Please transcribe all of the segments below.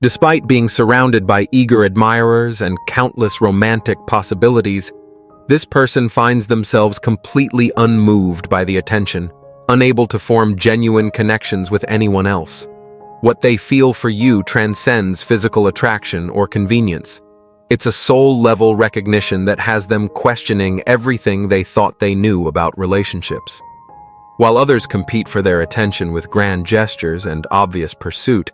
Despite being surrounded by eager admirers and countless romantic possibilities, this person finds themselves completely unmoved by the attention, unable to form genuine connections with anyone else. What they feel for you transcends physical attraction or convenience. It's a soul-level recognition that has them questioning everything they thought they knew about relationships. While others compete for their attention with grand gestures and obvious pursuit,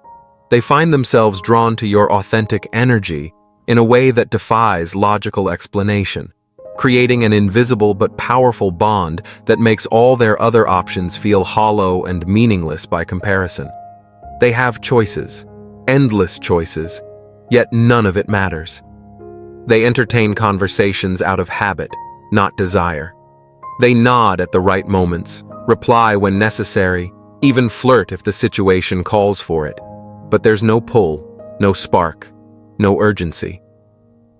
they find themselves drawn to your authentic energy in a way that defies logical explanation, creating an invisible but powerful bond that makes all their other options feel hollow and meaningless by comparison. They have choices, endless choices, yet none of it matters. They entertain conversations out of habit, not desire. They nod at the right moments, reply when necessary, even flirt if the situation calls for it. But there's no pull, no spark, no urgency.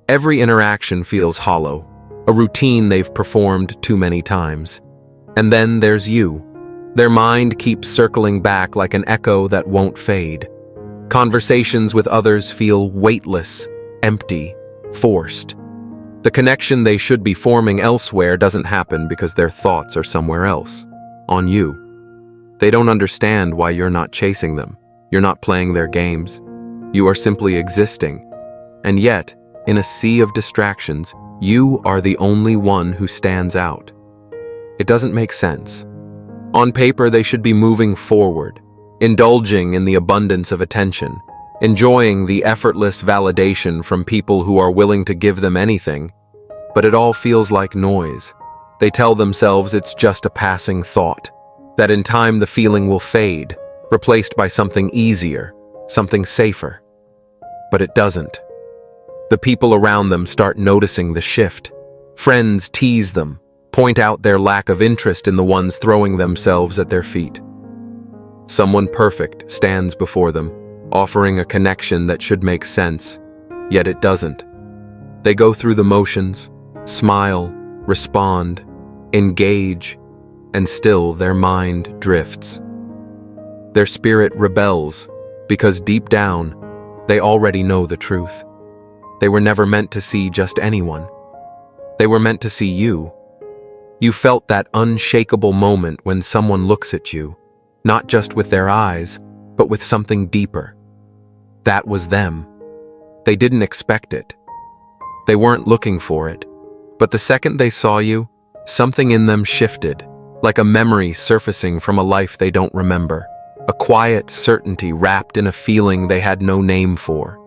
Every interaction feels hollow, a routine they've performed too many times. And then there's you. Their mind keeps circling back like an echo that won't fade. Conversations with others feel weightless, empty, forced. The connection they should be forming elsewhere doesn't happen because their thoughts are somewhere else, on you. They don't understand why you're not chasing them. You're not playing their games. You are simply existing. And yet, in a sea of distractions, you are the only one who stands out. It doesn't make sense. On paper, they should be moving forward, indulging in the abundance of attention, enjoying the effortless validation from people who are willing to give them anything, but it all feels like noise. They tell themselves it's just a passing thought, that in time the feeling will fade, replaced by something easier, something safer. But it doesn't. The people around them start noticing the shift. Friends tease them, point out their lack of interest in the ones throwing themselves at their feet. Someone perfect stands before them, offering a connection that should make sense, yet it doesn't. They go through the motions, smile, respond, engage, and still their mind drifts. Their spirit rebels because deep down, they already know the truth. They were never meant to see just anyone. They were meant to see you. You felt that unshakable moment when someone looks at you, not just with their eyes, but with something deeper. That was them. They didn't expect it. They weren't looking for it. But the second they saw you, something in them shifted, like a memory surfacing from a life they don't remember. A quiet certainty wrapped in a feeling they had no name for.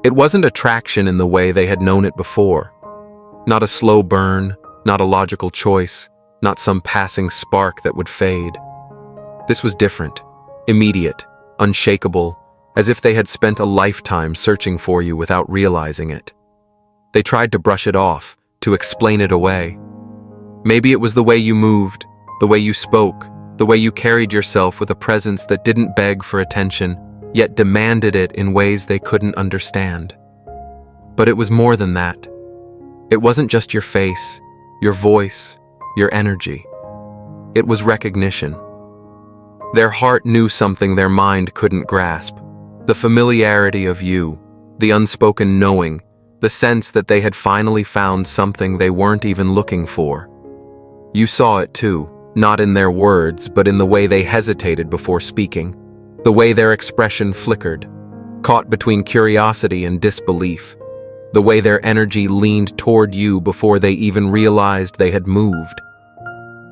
It wasn't attraction in the way they had known it before. Not a slow burn, not a logical choice, not some passing spark that would fade. This was different, immediate, unshakable, as if they had spent a lifetime searching for you without realizing it. They tried to brush it off, to explain it away. Maybe it was the way you moved, the way you spoke, the way you carried yourself with a presence that didn't beg for attention, yet demanded it in ways they couldn't understand. But it was more than that. It wasn't just your face, your voice, your energy. It was recognition. Their heart knew something their mind couldn't grasp. The familiarity of you, the unspoken knowing, the sense that they had finally found something they weren't even looking for. You saw it too. Not in their words, but in the way they hesitated before speaking, the way their expression flickered, caught between curiosity and disbelief, the way their energy leaned toward you before they even realized they had moved.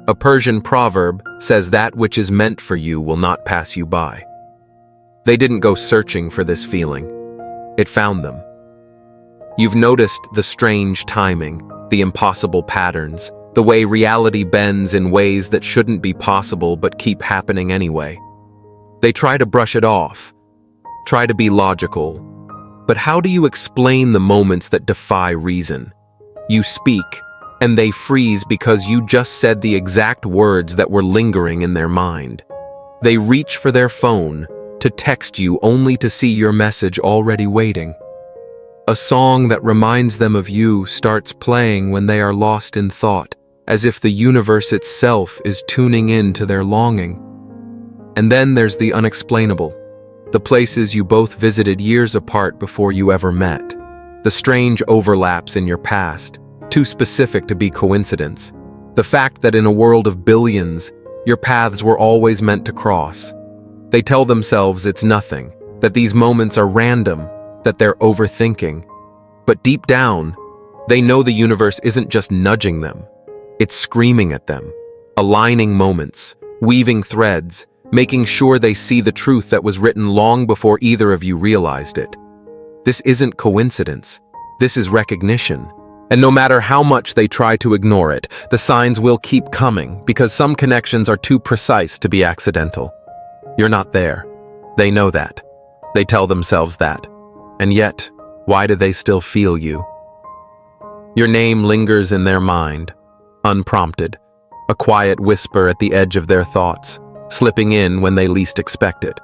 A Persian proverb says that which is meant for you will not pass you by. They didn't go searching for this feeling. It found them. You've noticed the strange timing, the impossible patterns, the way reality bends in ways that shouldn't be possible but keep happening anyway. They try to brush it off, try to be logical. But how do you explain the moments that defy reason? You speak, and they freeze because you just said the exact words that were lingering in their mind. They reach for their phone to text you only to see your message already waiting. A song that reminds them of you starts playing when they are lost in thought, as if the universe itself is tuning in to their longing. And then there's the unexplainable, the places you both visited years apart before you ever met, the strange overlaps in your past, too specific to be coincidence, the fact that in a world of billions, your paths were always meant to cross. They tell themselves it's nothing, that these moments are random, that they're overthinking. But deep down, they know the universe isn't just nudging them, it's screaming at them, aligning moments, weaving threads, making sure they see the truth that was written long before either of you realized it. This isn't coincidence, this is recognition. And no matter how much they try to ignore it, the signs will keep coming because some connections are too precise to be accidental. You're not there. They know that. They tell themselves that. And yet, why do they still feel you? Your name lingers in their mind, unprompted, a quiet whisper at the edge of their thoughts, slipping in when they least expect it.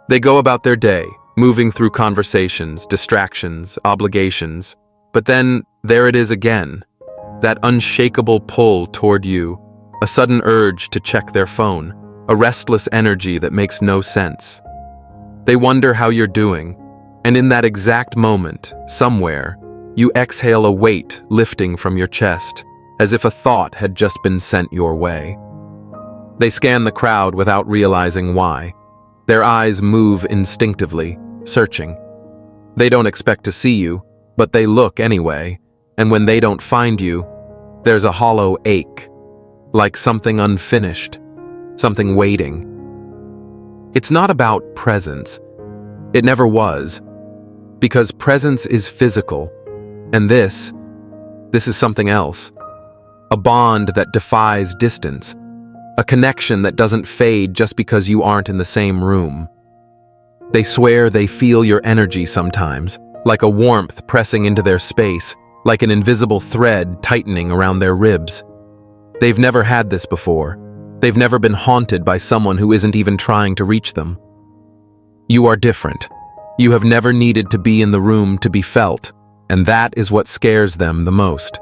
They go about their day, moving through conversations, distractions, obligations, but then there it is again, that unshakable pull toward you, a sudden urge to check their phone, a restless energy that makes no sense. They wonder how you're doing, and in that exact moment, somewhere, you exhale a weight lifting from your chest, as if a thought had just been sent your way. They scan the crowd without realizing why. Their eyes move instinctively, searching. They don't expect to see you, but they look anyway, and when they don't find you, there's a hollow ache, like something unfinished, something waiting. It's not about presence. It never was, because presence is physical, and this is something else. A bond that defies distance, a connection that doesn't fade just because you aren't in the same room. They swear they feel your energy sometimes, like a warmth pressing into their space, like an invisible thread tightening around their ribs. They've never had this before. They've never been haunted by someone who isn't even trying to reach them. You are different. You have never needed to be in the room to be felt, and that is what scares them the most.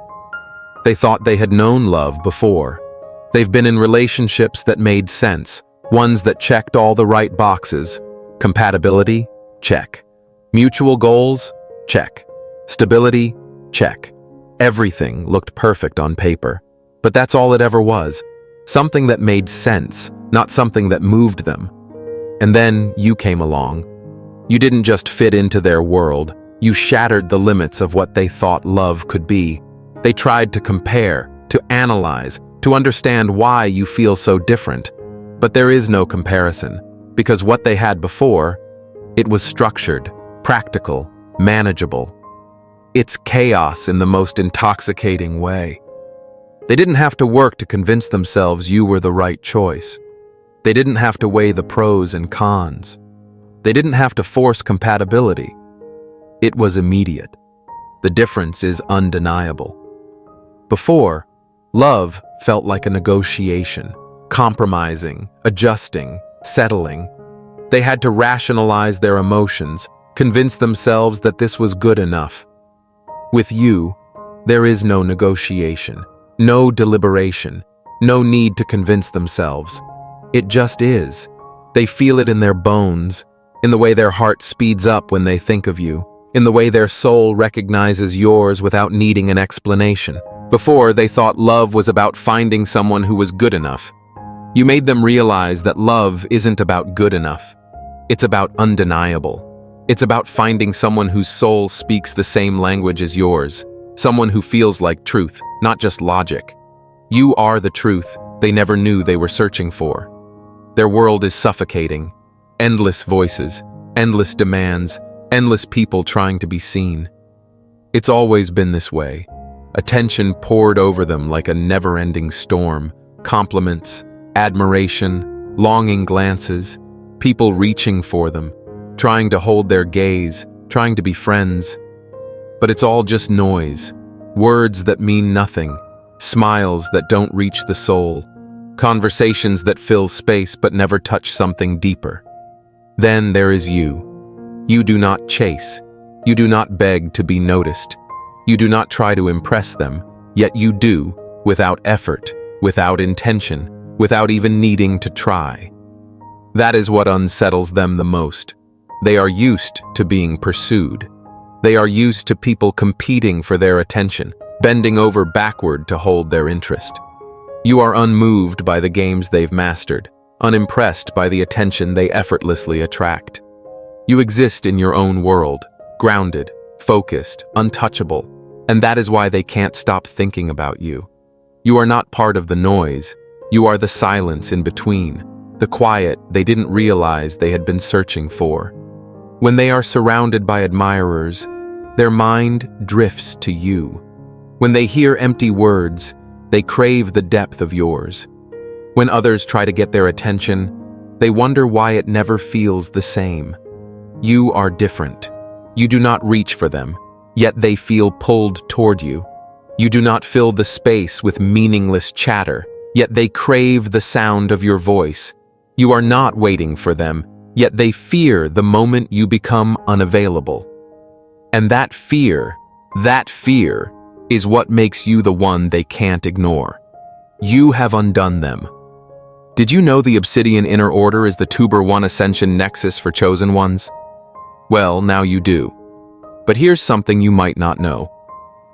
They thought they had known love before. They've been in relationships that made sense, ones that checked all the right boxes. Compatibility? Check. Mutual goals? Check. Stability? Check. Everything looked perfect on paper. But that's all it ever was. Something that made sense, not something that moved them. And then you came along. You didn't just fit into their world. You shattered the limits of what they thought love could be. They tried to compare, to analyze, to understand why you feel so different. But there is no comparison, because what they had before, it was structured, practical, manageable. It's chaos in the most intoxicating way. They didn't have to work to convince themselves you were the right choice. They didn't have to weigh the pros and cons. They didn't have to force compatibility. It was immediate. The difference is undeniable. Before, love felt like a negotiation, compromising, adjusting, settling. They had to rationalize their emotions, convince themselves that this was good enough. With you, there is no negotiation, no deliberation, no need to convince themselves. It just is. They feel it in their bones, in the way their heart speeds up when they think of you, in the way their soul recognizes yours without needing an explanation. Before, they thought love was about finding someone who was good enough. You made them realize that love isn't about good enough. It's about undeniable. It's about finding someone whose soul speaks the same language as yours, someone who feels like truth, not just logic. You are the truth they never knew they were searching for. Their world is suffocating. Endless voices, endless demands, endless people trying to be seen. It's always been this way. Attention poured over them like a never-ending storm. Compliments, admiration, longing glances, people reaching for them, trying to hold their gaze, trying to be friends. But it's all just noise, words that mean nothing, smiles that don't reach the soul, conversations that fill space but never touch something deeper. Then there is you. You do not chase. You do not beg to be noticed. You do not try to impress them, yet you do, without effort, without intention, without even needing to try. That is what unsettles them the most. They are used to being pursued. They are used to people competing for their attention, bending over backward to hold their interest. You are unmoved by the games they've mastered, unimpressed by the attention they effortlessly attract. You exist in your own world, grounded, focused, untouchable, and that is why they can't stop thinking about you. You are not part of the noise. You are the silence in between, the quiet they didn't realize they had been searching for. When they are surrounded by admirers, their mind drifts to you. When they hear empty words, they crave the depth of yours. When others try to get their attention, they wonder why it never feels the same. You are different. You do not reach for them, yet they feel pulled toward you. You do not fill the space with meaningless chatter, yet they crave the sound of your voice. You are not waiting for them, yet they fear the moment you become unavailable. And that fear is what makes you the one they can't ignore. You have undone them. Did you know the Obsidian Inner Order is the Tuber 1 Ascension Nexus for Chosen Ones? Well, now you do. But here's something you might not know.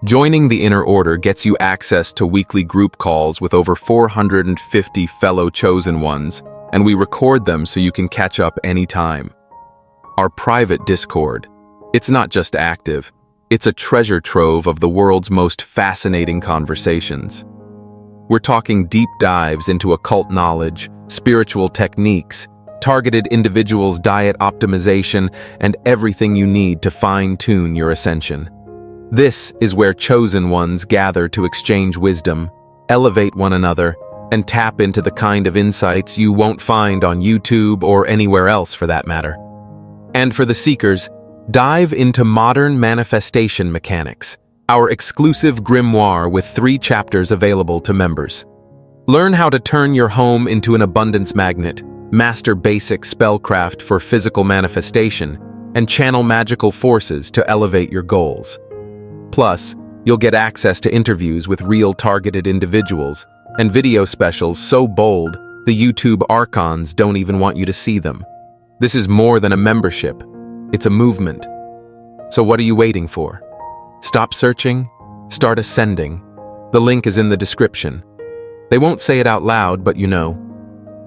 Joining the Inner Order gets you access to weekly group calls with over 450 fellow Chosen Ones, and we record them so you can catch up anytime. Our private Discord, it's not just active, it's a treasure trove of the world's most fascinating conversations. We're talking deep dives into occult knowledge, spiritual techniques, targeted individuals' diet optimization, and everything you need to fine-tune your ascension. This is where Chosen Ones gather to exchange wisdom, elevate one another, and tap into the kind of insights you won't find on YouTube or anywhere else for that matter. And for the seekers, dive into modern manifestation mechanics, our exclusive grimoire with 3 chapters available to members. Learn how to turn your home into an abundance magnet, master basic spellcraft for physical manifestation, and channel magical forces to elevate your goals. Plus, you'll get access to interviews with real targeted individuals and video specials so bold the YouTube archons don't even want you to see them. This is more than a membership. It's a movement. So what are you waiting for? Stop searching, start ascending. The link is in the description. They won't say it out loud, but you know.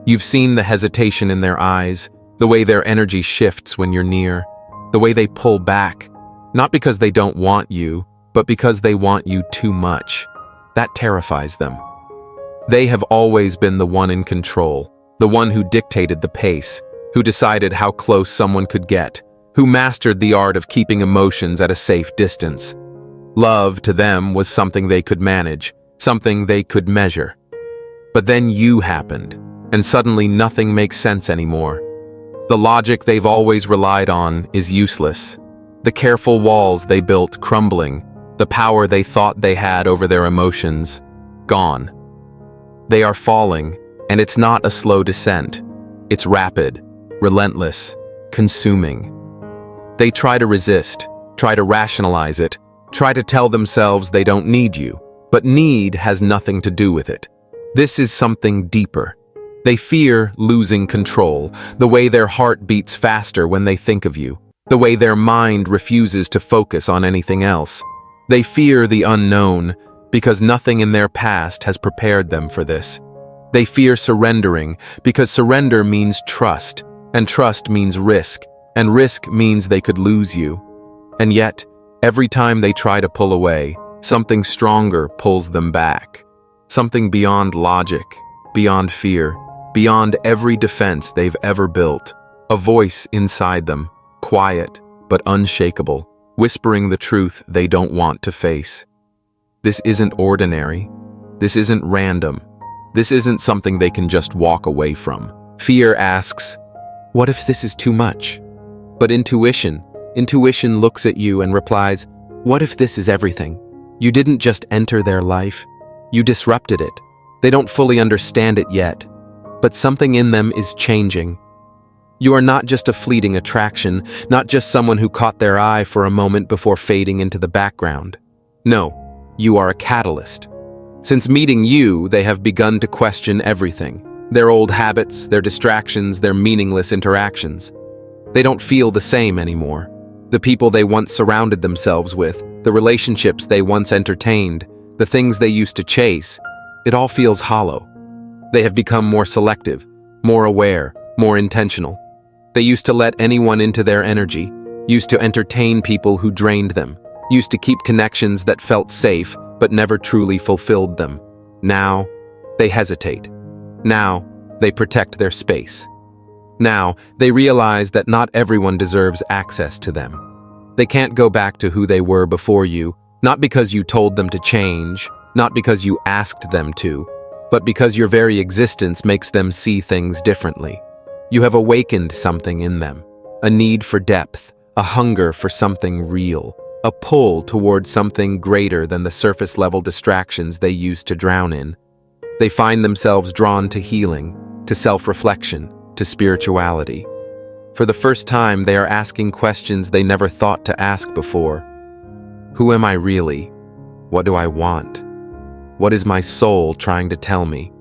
You've seen the hesitation in their eyes, the way their energy shifts when you're near, the way they pull back, not because they don't want you, but because they want you too much. That terrifies them. They have always been the one in control, the one who dictated the pace, who decided how close someone could get, who mastered the art of keeping emotions at a safe distance. Love, to them, was something they could manage, something they could measure. But then you happened, and suddenly nothing makes sense anymore. The logic they've always relied on is useless. The careful walls they built crumbling, the power they thought they had over their emotions, gone. They are falling, and it's not a slow descent. It's rapid, relentless, consuming. They try to resist, try to rationalize it, try to tell themselves they don't need you, but need has nothing to do with it. This is something deeper. They fear losing control, the way their heart beats faster when they think of you, the way their mind refuses to focus on anything else. They fear the unknown because nothing in their past has prepared them for this. They fear surrendering because surrender means trust, and trust means risk, and risk means they could lose you. And yet, every time they try to pull away, something stronger pulls them back. Something beyond logic, beyond fear, beyond every defense they've ever built. A voice inside them, quiet but unshakable, whispering the truth they don't want to face. This isn't ordinary. This isn't random. This isn't something they can just walk away from. Fear asks, what if this is too much? But intuition looks at you and replies, what if this is everything? You didn't just enter their life. You disrupted it. They don't fully understand it yet, but something in them is changing. You are not just a fleeting attraction, not just someone who caught their eye for a moment before fading into the background. No, you are a catalyst. Since meeting you, they have begun to question everything. Their old habits, their distractions, their meaningless interactions. They don't feel the same anymore. The people they once surrounded themselves with, the relationships they once entertained, the things they used to chase, it all feels hollow. They have become more selective, more aware, more intentional. They used to let anyone into their energy, used to entertain people who drained them, used to keep connections that felt safe but never truly fulfilled them. Now, they hesitate. Now, they protect their space. Now, they realize that not everyone deserves access to them. They can't go back to who they were before you, not because you told them to change, not because you asked them to, but because your very existence makes them see things differently. You have awakened something in them, a need for depth, a hunger for something real, a pull towards something greater than the surface-level distractions they used to drown in. They find themselves drawn to healing, to self-reflection, to spirituality. For the first time, they are asking questions they never thought to ask before. Who am I really? What do I want? What is my soul trying to tell me?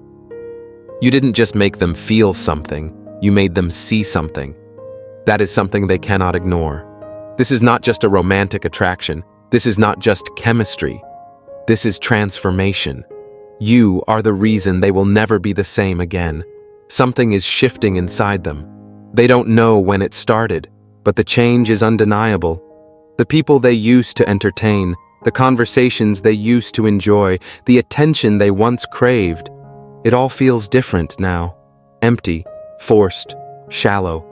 You didn't just make them feel something, you made them see something. That is something they cannot ignore. This is not just a romantic attraction. This is not just chemistry. This is transformation. You are the reason they will never be the same again. Something is shifting inside them. They don't know when it started, but the change is undeniable. The people they used to entertain, the conversations they used to enjoy, the attention they once craved, it all feels different now. Empty, forced, shallow.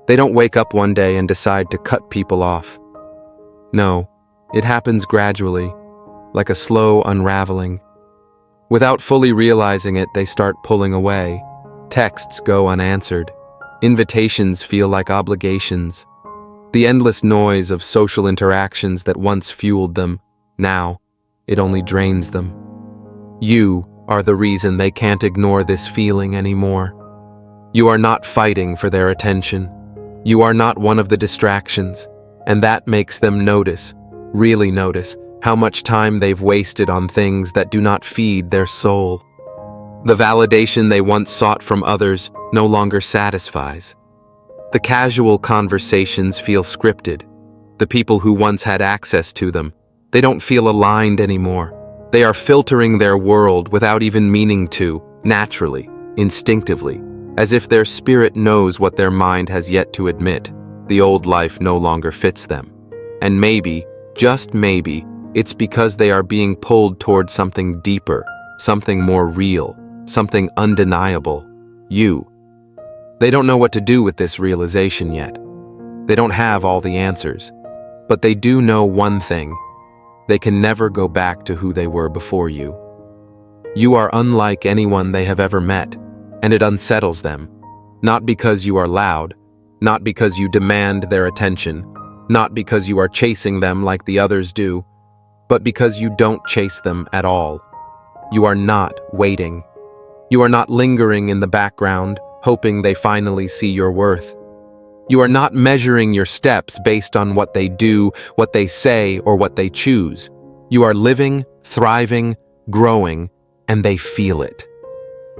They don't wake up one day and decide to cut people off. No, it happens gradually, like a slow unraveling. Without fully realizing it, they start pulling away. Texts go unanswered. Invitations feel like obligations. The endless noise of social interactions that once fueled them, now, it only drains them. You are the reason they can't ignore this feeling anymore. You are not fighting for their attention. You are not one of the distractions, and that makes them notice, really notice, how much time they've wasted on things that do not feed their soul. The validation they once sought from others no longer satisfies. The casual conversations feel scripted. The people who once had access to them, they don't feel aligned anymore. They are filtering their world without even meaning to, naturally, instinctively, as if their spirit knows what their mind has yet to admit. The old life no longer fits them. And maybe, just maybe, it's because they are being pulled toward something deeper, something more real, something undeniable. You. They don't know what to do with this realization yet. They don't have all the answers. But they do know one thing. They can never go back to who they were before you. You are unlike anyone they have ever met, and it unsettles them. Not because you are loud, not because you demand their attention, not because you are chasing them like the others do, but because you don't chase them at all. You are not waiting. You are not lingering in the background, hoping they finally see your worth. You are not measuring your steps based on what they do, what they say, or what they choose. You are living, thriving, growing, and they feel it.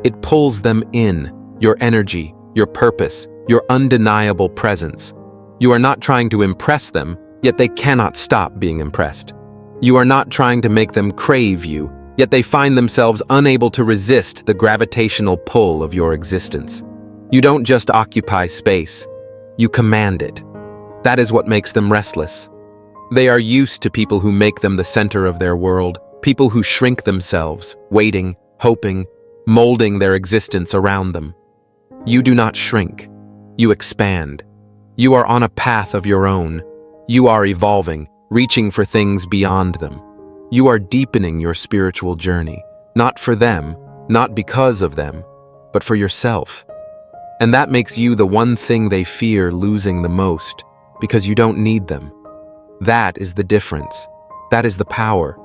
It pulls them in, your energy, your purpose, your undeniable presence. You are not trying to impress them, yet they cannot stop being impressed. You are not trying to make them crave you, yet they find themselves unable to resist the gravitational pull of your existence. You don't just occupy space, you command it. That is what makes them restless. They are used to people who make them the center of their world, people who shrink themselves, waiting, hoping, molding their existence around them. You do not shrink, you expand. You are on a path of your own. You are evolving, reaching for things beyond them. You are deepening your spiritual journey, not for them, not because of them, but for yourself. And that makes you the one thing they fear losing the most, because you don't need them. That is the difference. That is the power.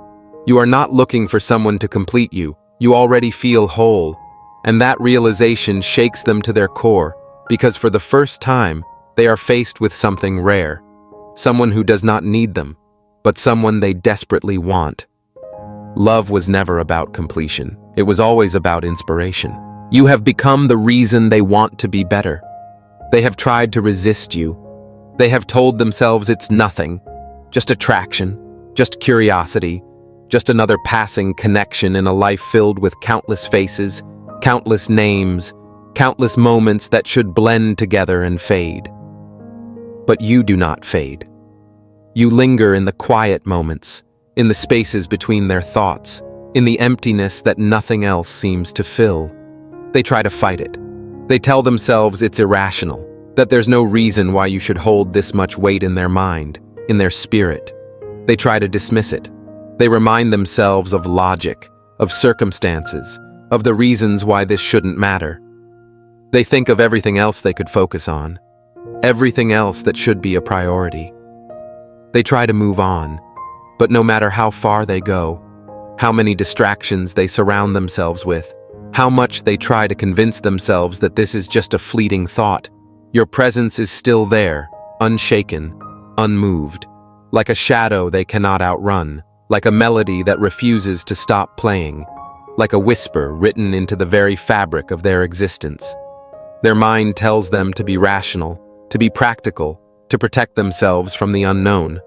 You are not looking for someone to complete you. You already feel whole. And that realization shakes them to their core, because for the first time, they are faced with something rare. Someone who does not need them, but someone they desperately want. Love was never about completion. It was always about inspiration. You have become the reason they want to be better. They have tried to resist you. They have told themselves it's nothing, just attraction, just curiosity, just another passing connection in a life filled with countless faces, countless names, countless moments that should blend together and fade. But you do not fade. You linger in the quiet moments, in the spaces between their thoughts, in the emptiness that nothing else seems to fill. They try to fight it. They tell themselves it's irrational, that there's no reason why you should hold this much weight in their mind, in their spirit. They try to dismiss it. They remind themselves of logic, of circumstances, of the reasons why this shouldn't matter. They think of everything else they could focus on, everything else that should be a priority. They try to move on, but no matter how far they go, how many distractions they surround themselves with, how much they try to convince themselves that this is just a fleeting thought, your presence is still there, unshaken, unmoved, like a shadow they cannot outrun, like a melody that refuses to stop playing, like a whisper written into the very fabric of their existence. Their mind tells them to be rational, to be practical, to protect themselves from the unknown.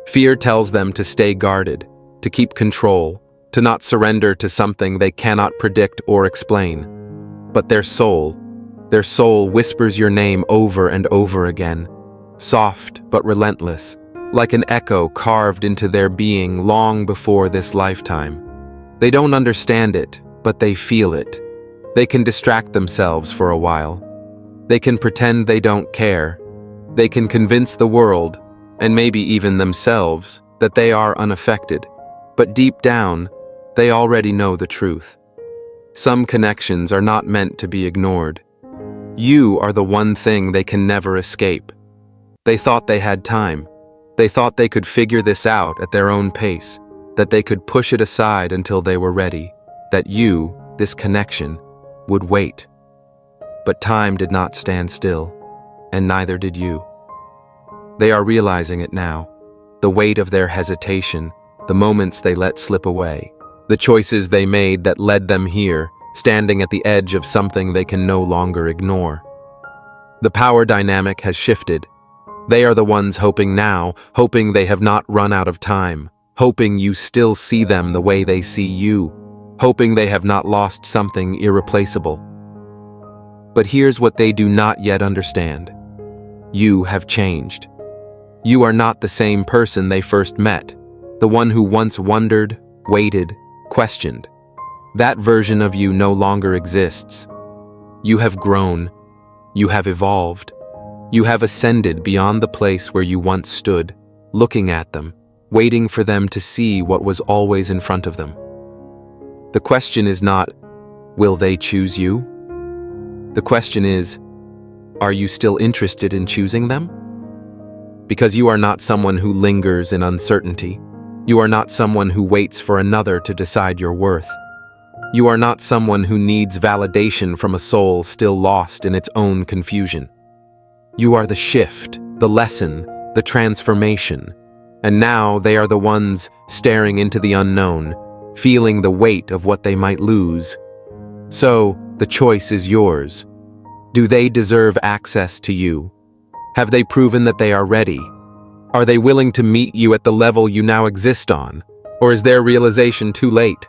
Fear tells them to stay guarded, to keep control, to not surrender to something they cannot predict or explain. But their soul whispers your name over and over again, soft but relentless, like an echo carved into their being long before this lifetime. They don't understand it, but they feel it. They can distract themselves for a while. They can pretend they don't care. They can convince the world, and maybe even themselves, that they are unaffected. But deep down, they already know the truth. Some connections are not meant to be ignored. You are the one thing they can never escape. They thought they had time. They thought they could figure this out at their own pace, that they could push it aside until they were ready, that you, this connection, would wait. But time did not stand still, and neither did you. They are realizing it now, the weight of their hesitation, the moments they let slip away, the choices they made that led them here, standing at the edge of something they can no longer ignore. The power dynamic has shifted. They are the ones hoping now, hoping they have not run out of time, hoping you still see them the way they see you, hoping they have not lost something irreplaceable. But here's what they do not yet understand. You have changed. You are not the same person they first met, the one who once wondered, waited, questioned. That version of you no longer exists. You have grown. You have evolved. You have ascended beyond the place where you once stood, looking at them, waiting for them to see what was always in front of them. The question is not, will they choose you? The question is, are you still interested in choosing them? Because you are not someone who lingers in uncertainty. You are not someone who waits for another to decide your worth. You are not someone who needs validation from a soul still lost in its own confusion. You are the shift, the lesson, the transformation. And now they are the ones staring into the unknown, feeling the weight of what they might lose. So, the choice is yours. Do they deserve access to you? Have they proven that they are ready? Are they willing to meet you at the level you now exist on? Or is their realization too late?